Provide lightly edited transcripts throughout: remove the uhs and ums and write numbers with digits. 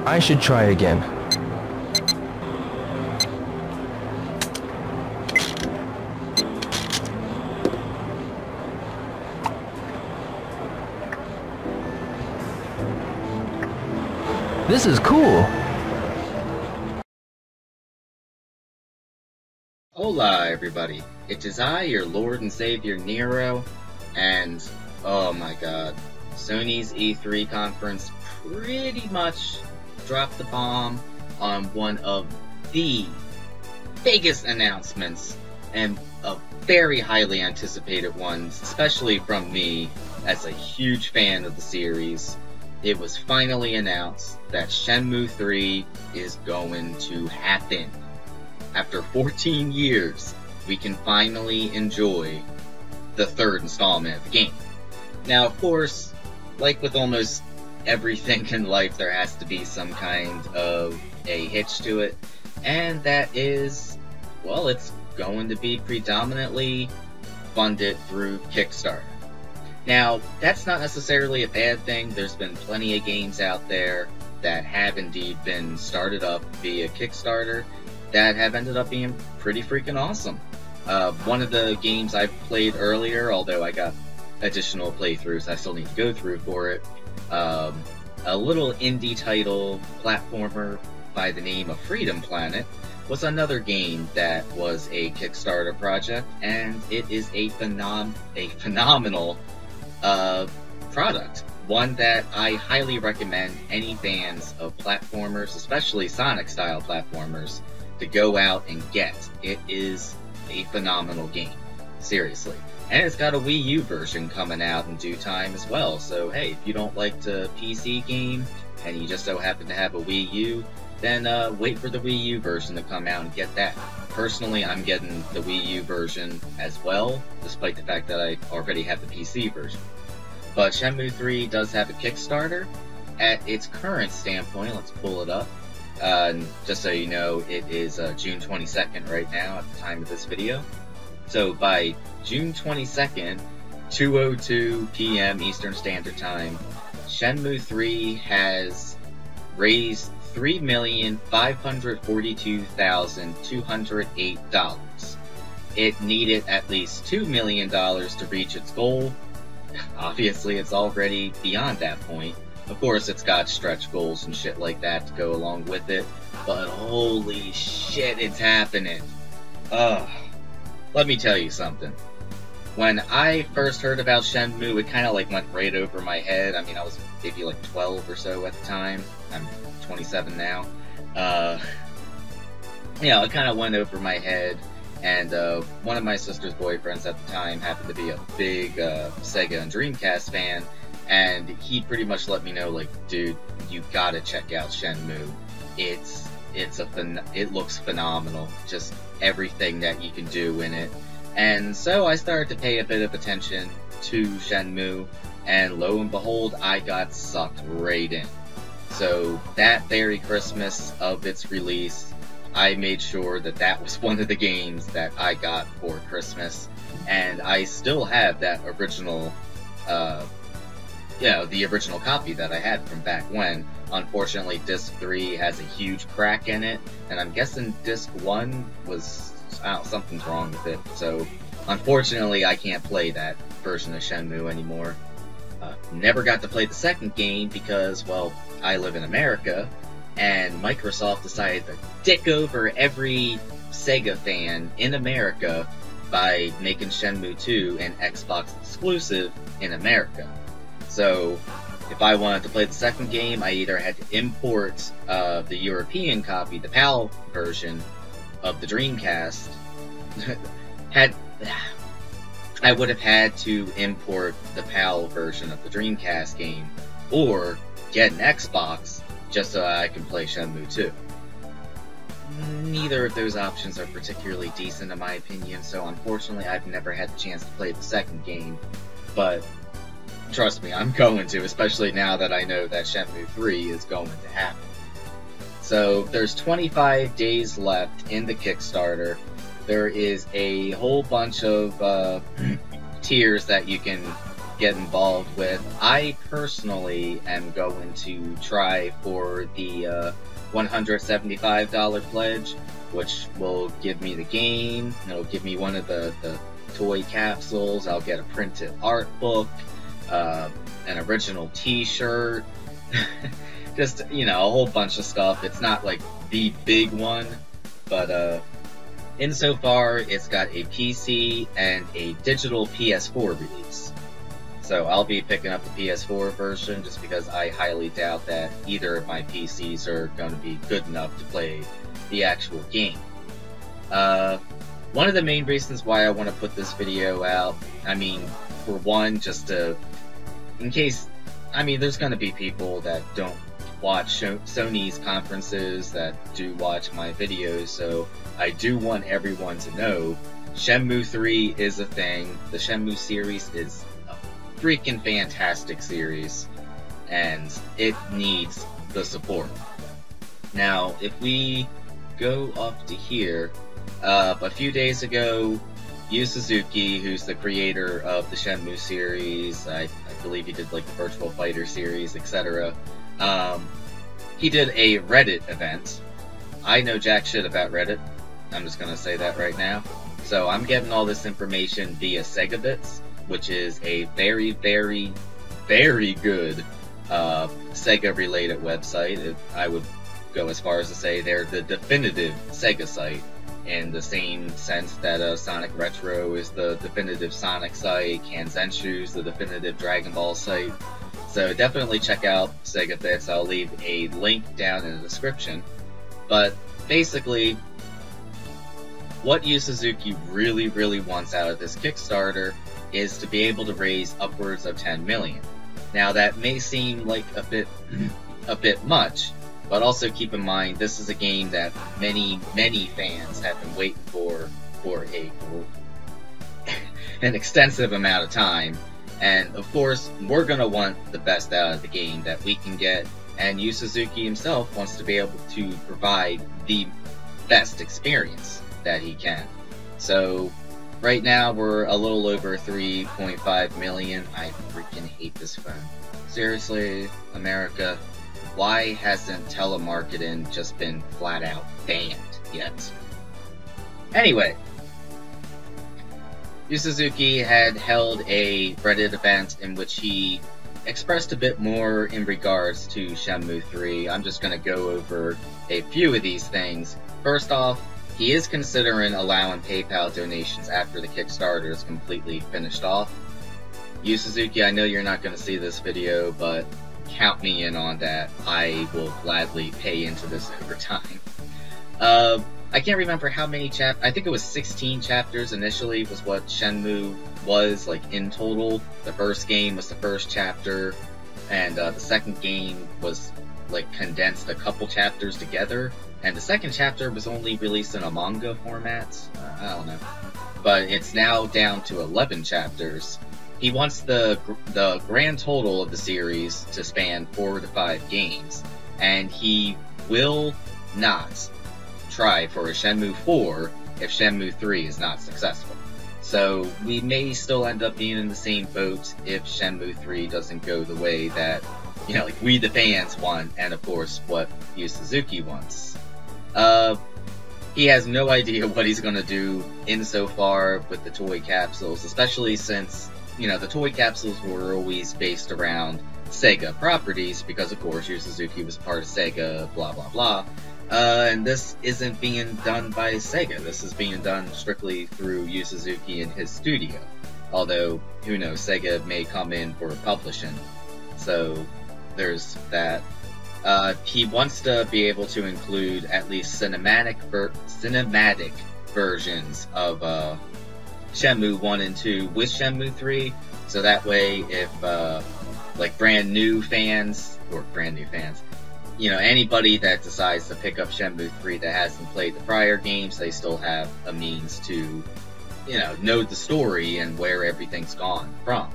I should try again. This is cool! Hola everybody, it is I, your Lord and Savior Nero, and oh my god, Sony's E3 conference pretty much dropped the bomb on one of the biggest announcements, and a very highly anticipated one, especially from me as a huge fan of the series. It was finally announced that Shenmue III is going to happen. After 14 years, we can finally enjoy the third installment of the game. Now, of course, like with almost everything in life, there has to be some kind of a hitch to it, and that is, well, it's going to be predominantly funded through Kickstarter. Now, that's not necessarily a bad thing. There's been plenty of games out there that have indeed been started up via Kickstarter that have ended up being pretty freaking awesome. One of the games I played earlier, although I got additional playthroughs I still need to go through for it, a little indie title platformer by the name of Freedom Planet was another game that was a Kickstarter project, and it is a phenomenal product. One that I highly recommend any fans of platformers, especially Sonic-style platformers, to go out and get. It is a phenomenal game. Seriously. And it's got a Wii U version coming out in due time as well, so hey, if you don't like the PC game, and you just so happen to have a Wii U, then wait for the Wii U version to come out and get that. Personally, I'm getting the Wii U version as well, despite the fact that I already have the PC version. But Shenmue 3 does have a Kickstarter. At its current standpoint, let's pull it up. Just so you know, it is June 22nd right now at the time of this video. So by June 22nd, 2:02 p.m. Eastern Standard Time, Shenmue 3 has raised $3,542,208. It needed at least $2 million to reach its goal. Obviously, it's already beyond that point. Of course, it's got stretch goals and shit like that to go along with it, but holy shit, it's happening. Let me tell you something. When I first heard about Shenmue, it kind of like went right over my head. I mean, I was maybe like 12 or so at the time. I'm 27 now. It kind of went over my head. And one of my sister's boyfriends at the time happened to be a big Sega and Dreamcast fan, and he pretty much let me know, like, dude, you gotta check out Shenmue. It looks phenomenal, just everything that you can do in it. And so I started to pay a bit of attention to Shenmue, and lo and behold, I got sucked right in. So that very Christmas of its release, I made sure that that was one of the games that I got for Christmas, and I still have that original, the original copy that I had from back when. Unfortunately, Disc 3 has a huge crack in it, and I'm guessing Disc 1 was, something's wrong with it, so unfortunately I can't play that version of Shenmue anymore. Never got to play the second game because, well, I live in America, and Microsoft decided to dick over every Sega fan in America by making Shenmue 2 an Xbox exclusive in America. So, if I wanted to play the second game, I either had to import the European copy, the PAL version of the Dreamcast. I would have had to import the PAL version of the Dreamcast game, or get an Xbox, just so I can play Shenmue 2. Neither of those options are particularly decent in my opinion, so unfortunately I've never had the chance to play the second game, but trust me, I'm going to, especially now that I know that Shenmue 3 is going to happen. So there's 25 days left in the Kickstarter. There is a whole bunch of tiers that you can get involved with. I personally am going to try for the $175 pledge, which will give me the game. It'll give me one of the toy capsules. I'll get a printed art book, an original t-shirt, just, you know, a whole bunch of stuff. It's not like the big one, but insofar, it's got a PC and a digital PS4 release. So I'll be picking up the PS4 version just because I highly doubt that either of my PCs are going to be good enough to play the actual game. One of the main reasons why I want to put this video out, I mean, for one, just to, in case, I mean, there's going to be people that don't watch Sony's conferences that do watch my videos, so I do want everyone to know Shenmue 3 is a thing. The Shenmue series is a freaking fantastic series, and it needs the support. Now, if we go up to here, a few days ago, Yu Suzuki, who's the creator of the Shenmue series, I believe he did like the Virtual Fighter series, etc., he did a Reddit event. I know jack shit about Reddit. I'm just gonna say that right now. So I'm getting all this information via SegaBits, which is a very, very, very good Sega-related website. I would go as far as to say they're the definitive Sega site, in the same sense that Sonic Retro is the definitive Sonic site, Kanzenshu's the definitive Dragon Ball site. So definitely check out SegaBits. I'll leave a link down in the description. But basically, what Yu Suzuki really, really wants out of this Kickstarter is to be able to raise upwards of 10 million. Now that may seem like a bit much, but also keep in mind this is a game that many, many fans have been waiting for an extensive amount of time. And of course, we're gonna want the best out of the game that we can get, and Yu Suzuki himself wants to be able to provide the best experience that he can. So, right now we're a little over 3.5 million. I freaking hate this phone. Seriously, America, why hasn't telemarketing just been flat out banned yet? Anyway, Yu Suzuki had held a Reddit event in which he expressed a bit more in regards to Shenmue 3. I'm just going to go over a few of these things. First off, he is considering allowing PayPal donations after the Kickstarter is completely finished off. Yu Suzuki, I know you're not going to see this video, but count me in on that. I will gladly pay into this over time. I can't remember how many I think it was 16 chapters initially was what Shenmue was, like, in total. The first game was the first chapter, and the second game was, like, condensed a couple chapters together, and the second chapter was only released in a manga format. I don't know. But it's now down to 11 chapters. He wants the grand total of the series to span 4 to 5 games, and he will not try for a Shenmue 4 if Shenmue 3 is not successful. So we may still end up being in the same boat if Shenmue 3 doesn't go the way that, you know, like we the fans want, and of course what Yu Suzuki wants. He has no idea what he's gonna do insofar with the toy capsules, especially since, you know, the toy capsules were always based around Sega properties, because of course Yu Suzuki was part of Sega, blah blah blah. And this isn't being done by Sega. This is being done strictly through Yu Suzuki and his studio. Although, who knows, Sega may come in for publishing. So, there's that. He wants to be able to include at least cinematic versions of Shenmue 1 and 2 with Shenmue 3. So that way, if, like, brand new fans, you know, anybody that decides to pick up Shenmue 3 that hasn't played the prior games, they still have a means to, you know the story and where everything's gone from.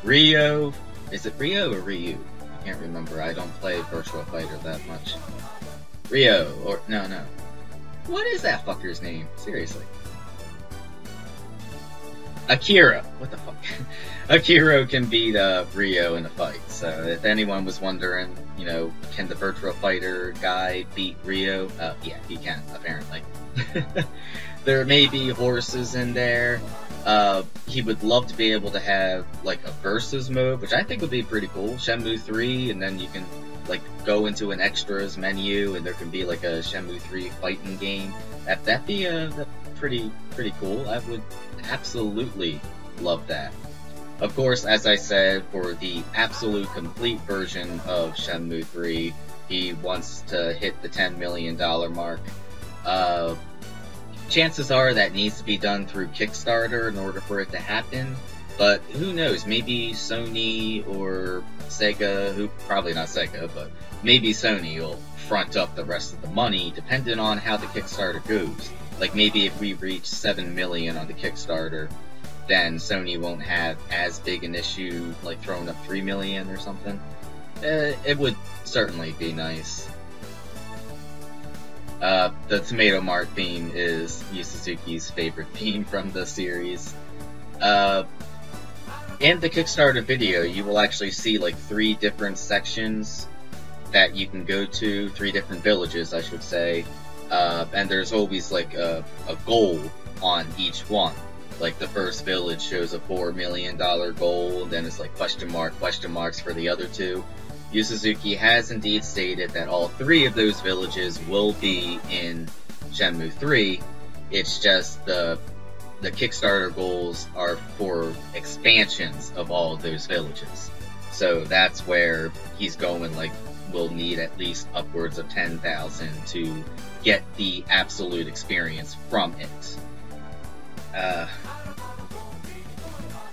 Ryo, is it Ryo or Ryu? I can't remember, I don't play Virtual Fighter that much. Ryo, or, no. What is that fucker's name? Seriously. Akira. What the fuck? Akira can beat Ryo in a fight. So if anyone was wondering, you know, can the Virtua Fighter guy beat Ryo? Yeah, he can, apparently. There may be horses in there. He would love to be able to have, like, a versus mode, which I think would be pretty cool. Shenmue 3, and then you can, like, go into an extras menu, and there can be, like, a Shenmue 3 fighting game. That'd be pretty cool. I would absolutely love that. Of course, as I said, for the absolute complete version of Shenmue 3, he wants to hit the $10 million mark. Chances are that needs to be done through Kickstarter in order for it to happen, but who knows, maybe Sony or Sega, probably not Sega, but maybe Sony will front up the rest of the money, depending on how the Kickstarter goes. Like, maybe if we reach 7 million on the Kickstarter, then Sony won't have as big an issue, like throwing up 3 million or something. It would certainly be nice. The Tomato Mart theme is Yu Suzuki's favorite theme from the series. In the Kickstarter video, you will actually see like 3 different sections that you can go to, 3 different villages, I should say. And there's always like a goal on each one. Like, the first village shows a $4 million goal, and then it's like question marks for the other 2. Yu Suzuki has indeed stated that all 3 of those villages will be in Shenmue 3. It's just the Kickstarter goals are for expansions of all of those villages. So that's where he's going, like, we'll need at least upwards of 10,000 to get the absolute experience from it.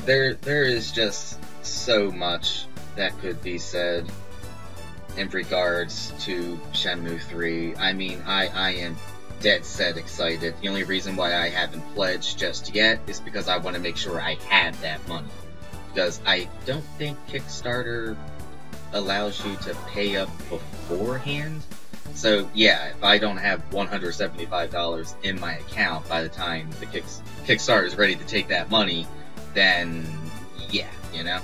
There is just so much that could be said in regards to Shenmue 3. I mean, I am dead set excited. The only reason why I haven't pledged just yet is because I want to make sure I have that money. Because I don't think Kickstarter allows you to pay up beforehand. So yeah, if I don't have $175 in my account by the time the Kickstarter is ready to take that money, then yeah, you know?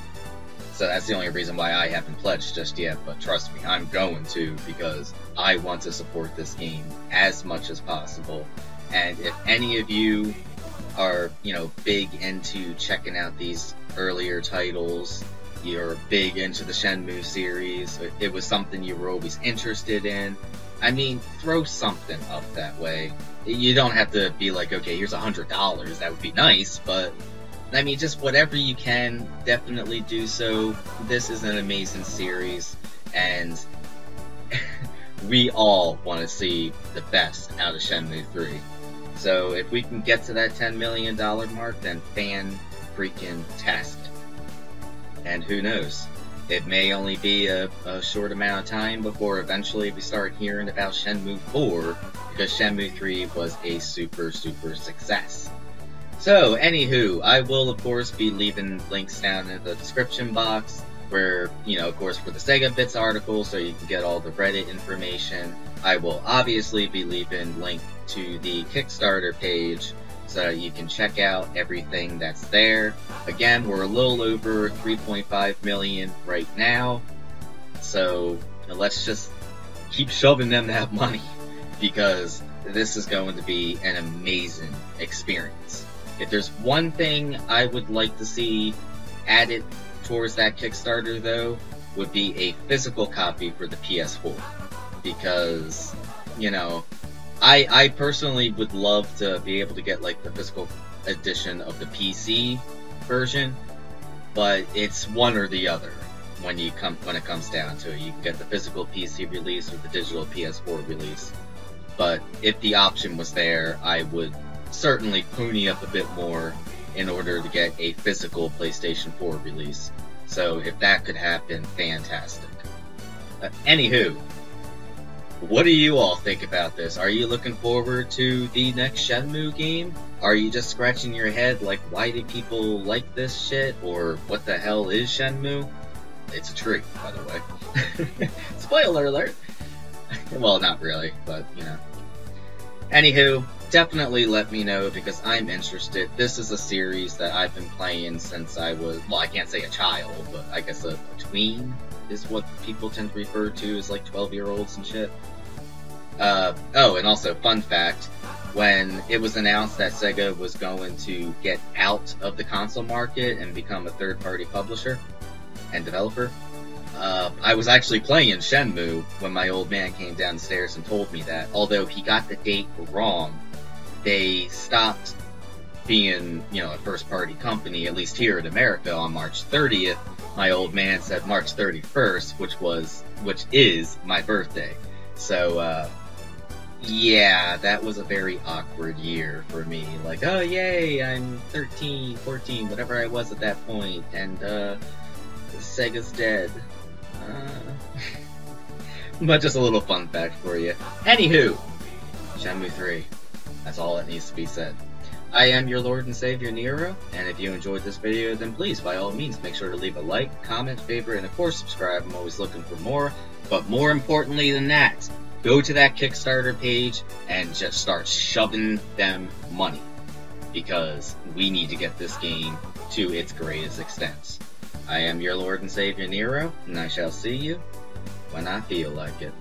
So that's the only reason why I haven't pledged just yet, but trust me, I'm going to, because I want to support this game as much as possible. And if any of you are, you know, big into checking out these earlier titles, you're big into the Shenmue series, it was something you were always interested in, I mean, throw something up that way. You don't have to be like, okay, here's $100, that would be nice, but I mean, just whatever you can, definitely do so. This is an amazing series, and we all want to see the best out of Shenmue 3. So if we can get to that $10 million mark, then fan-freaking-tastic. And who knows, it may only be a short amount of time before eventually we start hearing about Shenmue 4, because Shenmue 3 was a super success. So, anywho, I will, of course, be leaving links down in the description box, where, you know, of course, for the Sega Bits article, so you can get all the Reddit information. I will obviously be leaving link to the Kickstarter page, so that you can check out everything that's there. Again, we're a little over 3.5 million right now, so let's just keep shoving them that money, because this is going to be an amazing experience. If there's one thing I would like to see added towards that Kickstarter, though, would be a physical copy for the PS4. Because, you know, I personally would love to be able to get, like, the physical edition of the PC version, but it's one or the other when it comes down to it. You can get the physical PC release or the digital PS4 release. But if the option was there, I would certainly pony up a bit more in order to get a physical PlayStation 4 release. So if that could happen, fantastic. Anywho, what do you all think about this? Are you looking forward to the next Shenmue game? Are you just scratching your head like, why do people like this shit? Or what the hell is Shenmue? It's a tree, by the way. Spoiler alert! Well, not really, but, you know. Anywho, definitely let me know, because I'm interested. This is a series that I've been playing since I was, well, I can't say a child, but I guess a tween is what people tend to refer to as, like, 12-year-olds and shit. Oh, and also, fun fact, when it was announced that Sega was going to get out of the console market and become a third-party publisher and developer, I was actually playing Shenmue when my old man came downstairs and told me that. Although he got the date wrong, they stopped being, you know, a first-party company, at least here in America, on March 30th. My old man said March 31st, which is my birthday. So, yeah, that was a very awkward year for me. Like, oh yay, I'm 13, 14, whatever I was at that point, and Sega's dead. But just a little fun fact for you. Anywho, Shenmue 3. That's all that needs to be said. I am your Lord and Savior, Nero, and if you enjoyed this video, then please, by all means, make sure to leave a like, comment, favorite, and of course subscribe. I'm always looking for more. But more importantly than that, go to that Kickstarter page and just start shoving them money, because we need to get this game to its greatest extent. I am your Lord and Savior, Nero, and I shall see you when I feel like it.